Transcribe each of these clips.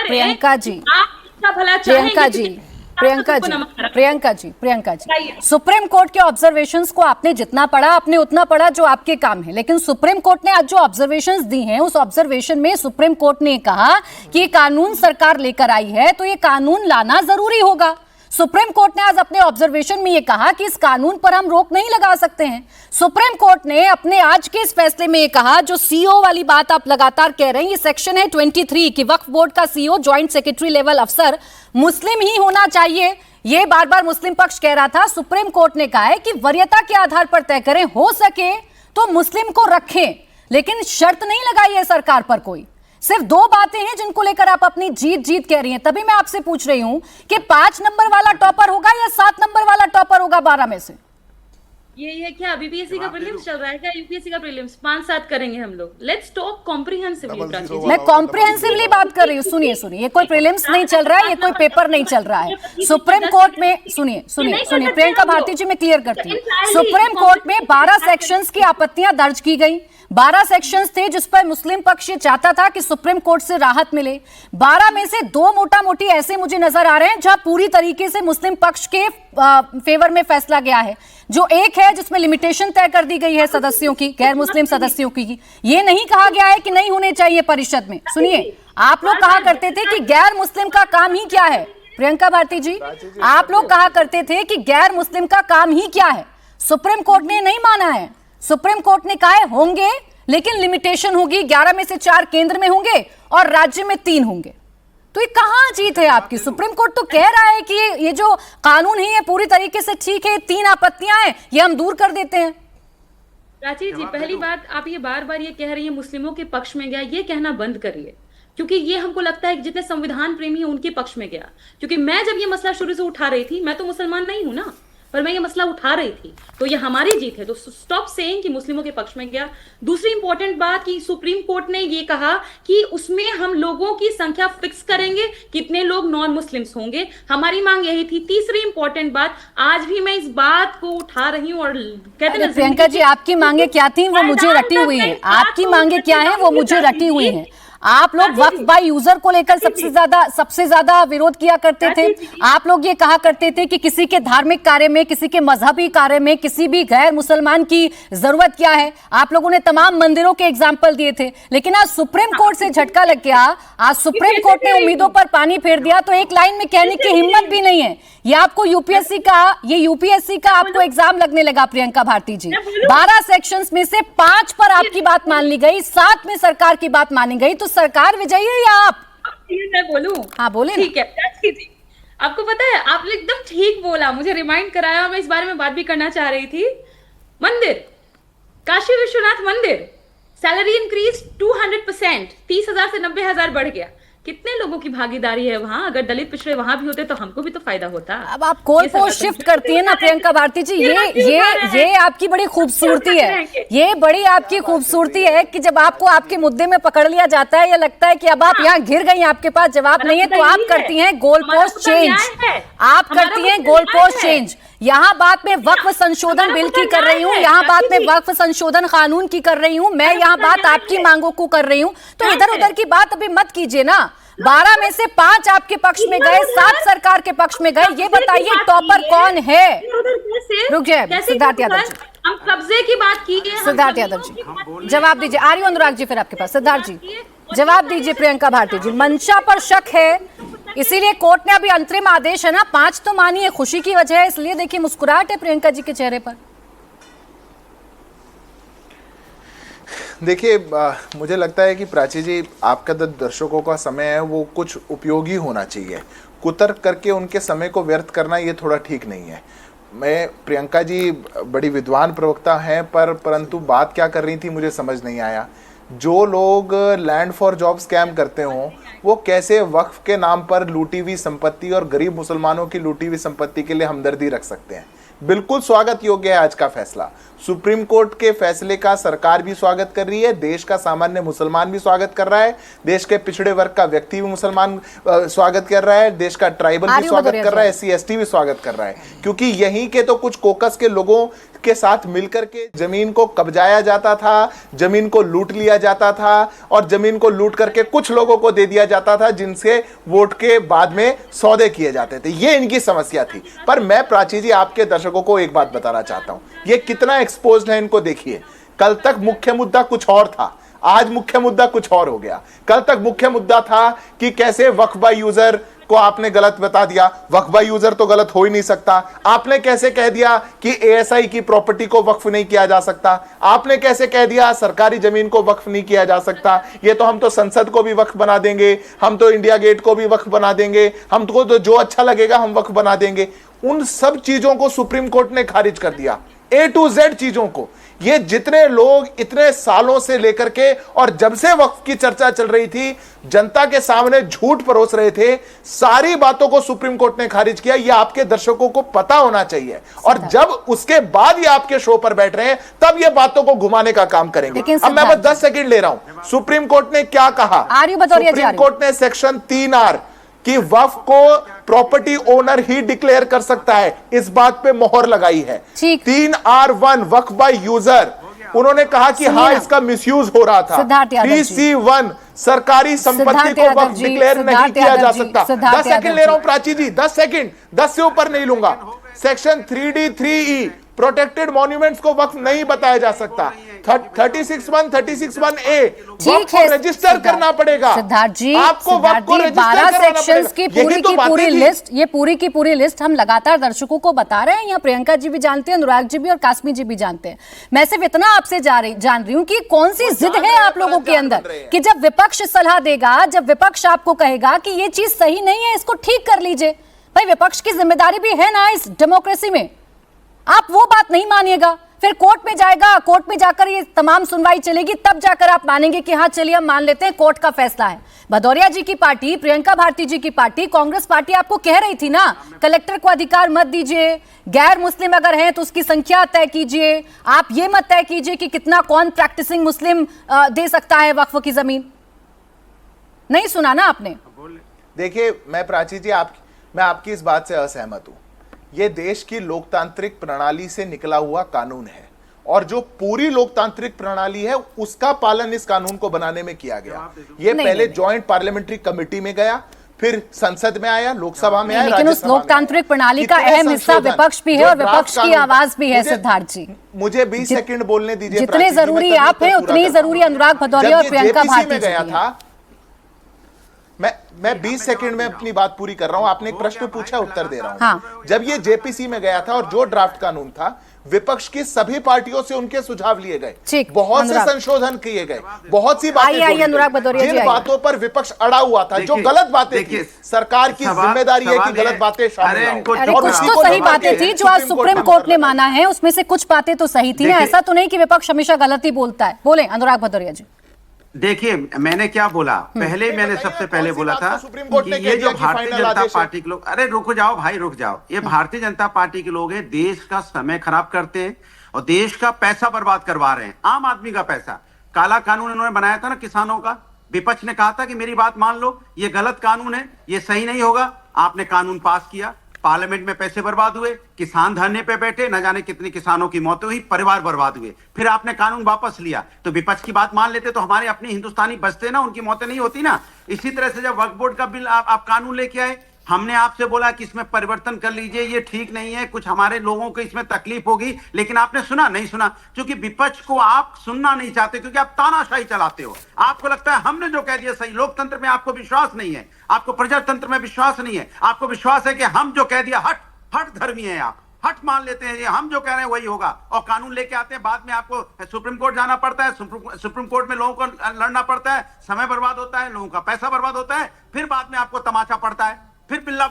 Priyanka ji, Priyanka ji, supreme court के observations को आपने जितना पढ़ा, आपने उतना पढ़ा जो आपके काम है, लेकिन सुप्रीम कोर्ट ने आज जो ऑब्जर्वेशंस दी हैं, उस ऑब्जर्वेशन में सुप्रीम कोर्ट ने कहा कि ये कानून सरकार लेकर आई है तो ये कानून लाना जरूरी होगा। सुप्रीम कोर्ट ने आज अपने ऑब्जर्वेशन में यह कहा कि इस कानून पर हम रोक नहीं लगा सकते हैं। सुप्रीम कोर्ट ने अपने आज के इस फैसले में यह कहा, जो सीओ वाली बात आप लगातार कह रहे हैं, ये सेक्शन है 23 कि वक्फ बोर्ड का सीओ ज्वाइंट सेक्रेटरी लेवल अफसर मुस्लिम ही होना चाहिए। ये बार बार मुस्लिम पक्ष कह रहा था। सुप्रीम कोर्ट ने कहा है कि वरीयता के आधार पर तय करें, हो सके तो मुस्लिम को रखें, लेकिन शर्त नहीं लगाई है सरकार पर कोई। सिर्फ दो बातें हैं जिनको लेकर आप अपनी जीत कह रही हैं। तभी मैं आपसे पूछ रही हूं कि 5 नंबर वाला टॉपर होगा या 7 नंबर वाला टॉपर होगा 12 में से? ये क्या बीपीएससी का प्रीलिम्स चल रहा है क्या? यूपीएससी का प्रीलिम्स 5-7 करेंगे हम लोग। Let's talk comprehensively. मैं कॉम्प्रिहेंसिवली बात कर रही हूँ। सुनिए, ये कोई प्रीलिम्स नहीं चल रहा है, ये कोई पेपर नहीं चल रहा है। सुप्रीम कोर्ट में सुनिए प्रियंका भारती जी, मैं क्लियर करती हूँ। सुप्रीम कोर्ट में 12 सेक्शंस की आपत्तियां दर्ज की गई। 12 सेक्शंस थे जिस पर मुस्लिम पक्ष ये चाहता था कि सुप्रीम कोर्ट से राहत मिले। 12 में से 2 मोटा मोटी ऐसे मुझे नजर आ रहे हैं जहां पूरी तरीके से मुस्लिम पक्ष के फेवर में फैसला गया है। जो एक है जिसमें लिमिटेशन तय कर दी गई है सदस्यों की, गैर मुस्लिम सदस्यों की। ये नहीं कहा गया है कि नहीं होने चाहिए परिषद में। सुनिए, आप लोग कहा करते थे कि गैर मुस्लिम का काम ही क्या है। प्रियंका भारती जी, आप लोग कहा करते थे कि गैर मुस्लिम का काम ही क्या है। सुप्रीम कोर्ट ने नहीं माना है। सुप्रीम कोर्ट ने कहा है होंगे, लेकिन लिमिटेशन होगी। 11 में से 4 केंद्र में होंगे और राज्य में 3 होंगे। तो ये कहां जीत है आपकी? सुप्रीम कोर्ट तो कह रहा है कि ये जो कानून है ये पूरी तरीके से ठीक है, 3 आपत्तियां हैं, ये हम दूर कर देते हैं। प्राची जी, पहली बात, आप ये बार बार ये कह रही है मुस्लिमों के पक्ष में गया, ये कहना बंद करिए, क्योंकि ये हमको लगता है कि जितने संविधान प्रेमी हैं उनके पक्ष में गया। क्योंकि मैं जब ये मसला शुरू से उठा रही थी, मैं तो मुसलमान नहीं हूं ना, पर मैं ये मसला उठा रही थी, तो ये हमारी जीत है। तो स्टॉप सेइंग कि मुस्लिमों के पक्ष में गया। दूसरी इंपॉर्टेंट बात कि सुप्रीम कोर्ट ने ये कहा कि उसमें हम लोगों की संख्या फिक्स करेंगे, कितने लोग नॉन मुस्लिम्स होंगे। हमारी मांग यही थी। तीसरी इंपॉर्टेंट बात, आज भी मैं इस बात को उठा रही हूँ और कहते हैं प्रियंका जी, आपकी मांगे क्या थी वो मुझे रटी हुई है। आपकी मांगे क्या है वो मुझे रटी हुई है। आप लोग वक्फ बाय यूजर को लेकर सबसे ज्यादा विरोध किया करते थे। आप लोग ये कहा करते थे कि किसी के धार्मिक कार्य में, किसी के मजहबी कार्य में, किसी भी गैर मुसलमान की जरूरत क्या है। आप लोगों ने तमाम मंदिरों के एग्जाम्पल दिए थे, लेकिन आज सुप्रीम कोर्ट से झटका लग गया। आज सुप्रीम कोर्ट ने उम्मीदों पर पानी फेर दिया, तो एक लाइन में कहने की हिम्मत भी नहीं है। ये आपको यूपीएससी का आपको एग्जाम लगने लगा प्रियंका भारती जी। 12 सेक्शंस में से 5 पर आपकी बात मान ली गई, 7 में सरकार की बात मानी गई। तो सरकार विजयी है या आप? मैं बोलूं? हाँ बोले। ठीक है, आपको पता है, आपने एकदम ठीक बोला, मुझे रिमाइंड कराया। मैं इस बारे में बात भी करना चाह रही थी। मंदिर, काशी विश्वनाथ मंदिर, सैलरी इंक्रीज 200%, 30,000 से 90,000 बढ़ गया। कितने लोगों की भागीदारी है वहां? अगर दलित पिछड़े वहां भी होते तो हमको भी तो फायदा होता। अब आप गोल पोस्ट शिफ्ट करती है ना प्रियंका भारती जी, ये आपकी बड़ी खूबसूरती है। ये बड़ी आपकी खूबसूरती है कि जब आपको आपके मुद्दे में पकड़ लिया जाता है, या लगता है कि अब आप यहाँ घिर गई, आपके पास जवाब नहीं है, तो आप करती हैं गोल पोस्ट चेंज। आप करती हैं गोल पोस्ट चेंज। यहाँ बात में वक्फ संशोधन बिल की कर रही हूँ, यहाँ बात में वक्फ संशोधन कानून की कर रही हूँ, मैं यहाँ बात आपकी मांगों को कर रही हूँ। तो इधर उधर की बात अभी मत कीजिए ना। 12 में से 5 आपके पक्ष में गए, 7 सरकार के पक्ष में गए। ये बताइए टॉपर कौन है? रुक जाए सिद्धार्थ यादव जी, हम कब्जे की बात की है। सिद्धार्थ यादव जी जवाब दीजिए। आर्य अनुराग जी फिर आपके पास। सिद्धार्थ जी जवाब दीजिए। प्रियंका भारती जी, मंशा पर शक है, इसीलिए कोर्ट ने अभी अंतरिम आदेश है ना, 5 तो मानिए, खुशी की वजह है, इसलिए देखिए मुस्कुराहट है प्रियंका जी के चेहरे पर। देखिए, मुझे लगता है कि प्राची जी, आपका दर्शकों का समय है वो कुछ उपयोगी होना चाहिए। कुतर्क करके उनके समय को व्यर्थ करना ये थोड़ा ठीक नहीं है। मैं, प्रियंका जी बड़ी विद्वान प्रवक्ता हैं, परंतु बात क्या कर रही थी मुझे समझ नहीं आया। जो लोग लैंड फॉर जॉब स्कैम करते हों, वो कैसे वक्फ के नाम पर लूटी हुई संपत्ति और गरीब मुसलमानों की लूटी हुई संपत्ति के लिए हमदर्दी रख सकते हैं। बिल्कुल स्वागत योग्य है आज का फैसला। सुप्रीम कोर्ट के फैसले का सरकार भी स्वागत कर रही है, देश का सामान्य मुसलमान भी स्वागत कर रहा है, देश के पिछड़े वर्ग का व्यक्ति भी मुसलमान स्वागत कर रहा है, देश का ट्राइबल भी स्वागत कर रहा है, SC ST भी स्वागत कर रहा है, क्योंकि यहीं के तो कुछ कोकस के लोगों के साथ मिलकर के जमीन को कब्जाया जाता था, जमीन को लूट लिया जाता था और जमीन को लूट करके कुछ लोगों को दे दिया जाता था जिनसे वोट के बाद में सौदे किए जाते थे। ये इनकी समस्या थी। पर मैं प्राची जी आपके दर्शकों को एक बात बताना चाहता हूं, ये कितना एक्सपोज्ड है इनको देखिए। कल तक मुख्य मुद्दा कुछ और था, आज मुख्य मुद्दा कुछ और हो गया। कल तक मुख्य मुद्दा था कि कैसे वक्फ यूजर को आपने गलत बता दिया, वक्फ यूजर तो गलत हो ही नहीं सकता। आपने कैसे कह दिया कि एएसआई की प्रॉपर्टी को वक्फ नहीं किया जा सकता, आपने कैसे कह दिया सरकारी जमीन को वक्फ नहीं किया जा सकता, ये तो हम तो संसद को भी वक्फ बना देंगे, हम तो इंडिया गेट को भी वक्फ बना देंगे, हमको तो जो अच्छा लगेगा हम वक्फ बना देंगे। उन सब चीजों को सुप्रीम कोर्ट ने खारिज कर दिया, A to Z चीजों को। ये जितने लोग इतने सालों से लेकर के और जब से वक्फ की चर्चा चल रही थी, जनता के सामने झूठ परोस रहे थे, सारी बातों को सुप्रीम कोर्ट ने खारिज किया। ये आपके दर्शकों को पता होना चाहिए। और जब उसके बाद ये आपके शो पर बैठ रहे हैं, तब ये बातों को घुमाने का काम करेंगे। अब मैं बस 10 सेकंड ले रहा हूं। सुप्रीम कोर्ट ने क्या कहा? सुप्रीम कोर्ट ने सेक्शन 3R कि वक्फ को प्रॉपर्टी ओनर ही डिक्लेयर कर सकता है, इस बात पे मोहर लगाई है। 3R1 वक्फ बाय यूजर, उन्होंने कहा कि हाँ इसका मिसयूज हो रहा था। 3C1 सरकारी संपत्ति को वक्फ डिक्लेयर नहीं किया जा सकता। 10 सेकंड ले रहा हूं प्राची जी, 10 सेकंड, 10 से ऊपर नहीं लूंगा। Section 3D 3E protected monuments को वक्फ नहीं बताया जा सकता। 36(1) वक्फ को रजिस्टर करना पड़ेगा। सिद्धार्थ जी, आपको वक्फ को रजिस्टर 12 कराना सेक्शंस की पड़ेगा। पूरी की पूरी लिस्ट, ये पूरी की पूरी लिस्ट हम लगातार दर्शकों को बता रहे हैं। यहाँ प्रियंका जी भी जानते हैं, अनुराग जी भी और कास्मी जी भी जानते हैं। मैं सिर्फ इतना आपसे जान रही हूँ कि कौन सी जिद है आप लोगों के अंदर कि जब विपक्ष सलाह देगा, जब विपक्ष आपको कहेगा कि ये चीज सही नहीं है, इसको ठीक कर लीजिए। भाई विपक्ष की जिम्मेदारी भी है ना इस डेमोक्रेसी में। आप वो बात नहीं मानिएगा, फिर कोर्ट में जाएगा, कोर्ट में जाकर ये तमाम सुनवाई चलेगी, तब जाकर आप मानेंगे कि हाँ चलिए हम मान लेते हैं कोर्ट का फैसला है। भदौरिया जी की पार्टी, प्रियंका भारती जी की पार्टी, कांग्रेस पार्टी आपको कह रही थी ना, कलेक्टर को अधिकार मत दीजिए, गैर मुस्लिम अगर हैं तो उसकी संख्या तय कीजिए, आप ये मत तय कीजिए कि कितना कौन प्रैक्टिसिंग मुस्लिम दे सकता है वक्फ की जमीन। नहीं सुना ना आपने? देखिए मैं प्राची जी मैं आपकी इस बात से असहमत हूं। ये देश की लोकतांत्रिक प्रणाली से निकला हुआ कानून है और जो पूरी लोकतांत्रिक प्रणाली है उसका पालन इस कानून को बनाने में किया गया। ये पहले जॉइंट पार्लियामेंट्री कमेटी में गया, फिर संसद में आया, लोकसभा में आया, लेकिन उस लोकतांत्रिक प्रणाली का अहम हिस्सा विपक्ष भी है और विपक्ष की आवाज भी है। सिद्धार्थ जी मुझे 20 सेकंड बोलने दीजिए। जितने जरूरी आप हैं उतनी जरूरी अनुराग भदौरिया और प्रियंका भारती जी हैं। मैं 20 सेकंड में अपनी बात पूरी कर रहा हूं। आपने एक प्रश्न पूछा, उत्तर दे रहा हूं। जब ये जेपीसी में गया था और जो ड्राफ्ट कानून था, विपक्ष की सभी पार्टियों से उनके सुझाव लिए गए, बहुत से संशोधन किए गए, बहुत सी बातें, जिन बातों पर विपक्ष अड़ा हुआ था, जो गलत बातें थी, सरकार की जिम्मेदारी है कि गलत बातें शामिल हो। कुछ तो सही बातें थी जो आज सुप्रीम कोर्ट ने माना है, उसमें से कुछ बातें तो सही थी ना। ऐसा तो नहीं कि विपक्ष हमेशा गलत ही बोलता है। बोले अनुराग भदौरिया जी। देखिए मैंने क्या बोला, पहले मैंने सबसे पहले बोला था कि ये जो भारतीय जनता पार्टी के लोग, अरे रुक जाओ भाई रुक जाओ, ये भारतीय जनता पार्टी के लोग हैं, देश का समय खराब करते हैं और देश का पैसा बर्बाद करवा रहे हैं, आम आदमी का पैसा। काला कानून इन्होंने बनाया था ना किसानों का, विपक्ष ने कहा था कि मेरी बात मान लो, ये गलत कानून है, ये सही नहीं होगा। आपने कानून पास किया, पार्लियामेंट में पैसे बर्बाद हुए, किसान धरने पे बैठे, न जाने कितनी किसानों की मौतें हुई, परिवार बर्बाद हुए। फिर आपने कानून वापस लिया, तो विपक्ष की बात मान लेते तो हमारे अपने हिंदुस्तानी बचते ना, उनकी मौतें नहीं होती ना। इसी तरह से जब वक्फ बोर्ड का बिल आप कानून लेके आए, हमने आपसे बोला कि इसमें परिवर्तन कर लीजिए, ये ठीक नहीं है, कुछ हमारे लोगों को इसमें तकलीफ होगी, लेकिन आपने सुना नहीं सुना, क्योंकि विपक्ष को आप सुनना नहीं चाहते, क्योंकि आप तानाशाही चलाते हो। आपको लगता है हमने जो कह दिया सही। लोकतंत्र में आपको विश्वास नहीं है, आपको प्रजातंत्र में विश्वास नहीं है, आपको विश्वास है कि हम जो कह दिया हट धर्मी है, आप हट मान लेते हैं, ये हम जो कह रहे हैं वही होगा, और कानून लेके आते हैं। बाद में आपको सुप्रीम कोर्ट जाना पड़ता है, सुप्रीम कोर्ट में लोगों को लड़ना पड़ता है, समय बर्बाद होता है, लोगों का पैसा बर्बाद होता है, फिर बाद में आपको तमाचा पड़ता है, फिर बिल्ला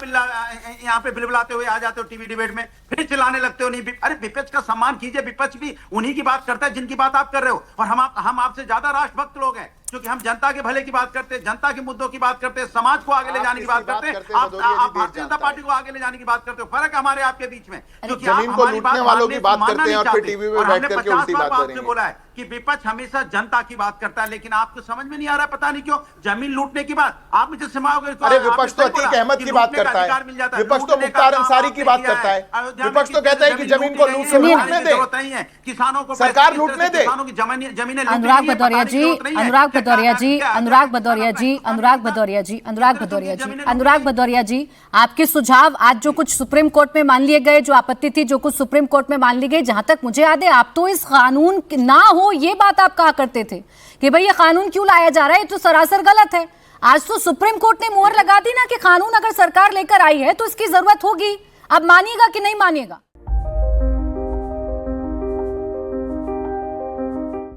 यहाँ पे बिलबिलाते हुए आ जाते हो टीवी डिबेट में, फिर चिल्लाने लगते हो। नहीं, अरे विपक्ष का सम्मान कीजिए, विपक्ष भी उन्हीं की बात करता है जिनकी बात आप कर रहे हो, और हम आपसे ज्यादा राष्ट्रभक्त लोग हैं, क्योंकि हम जनता के भले की बात करते हैं, जनता के मुद्दों की बात करते हैं, समाज को आगे ले जाने की बात करते हैं। आप भारतीय जनता पार्टी को आगे ले जाने की बात करते हो। फर्क हमारे आपके बीच में, क्योंकि आप हमारी बात मानने नहीं चाहते, और हमने 50 बार आपसे बोला है कि विपक्ष हमेशा जनता की बात करता है, लेकिन आपको समझ में नहीं आ रहा, पता नहीं क्यों, जमीन लूटने की बात आप मुझे समाओगे। अरे विपक्ष तो अतीक अहमद की बात करता है, विपक्ष तो मुख्तार अंसारी की बात करता है, विपक्ष तो कहता है कि जमीन को लूटने दे, किसानों को सरकार लूटने दे। किसानों की जमीनें अनुराग भदौरिया जी, अनुराग भदौरिया जी, अनुराग भदौरिया जी, अनुराग भदौरिया जी, अनुराग भदौरिया जी, अनुराग भदौरिया जी, आपके सुझाव आज जो कुछ सुप्रीम कोर्ट में मान लिए गए, जो आपत्ति थी जो कुछ सुप्रीम कोर्ट में मान ली गई, जहां तक मुझे याद है आप तो इस कानून ना हो ये बात आप कहा करते थे कि भाई ये कानून क्यों लाया जा रहा है, ये तो सरासर गलत है। आज तो सुप्रीम कोर्ट ने मुहर लगा दी ना कि कानून अगर सरकार लेकर आई है तो इसकी जरूरत होगी। अब मानिएगा कि नहीं मानिएगा?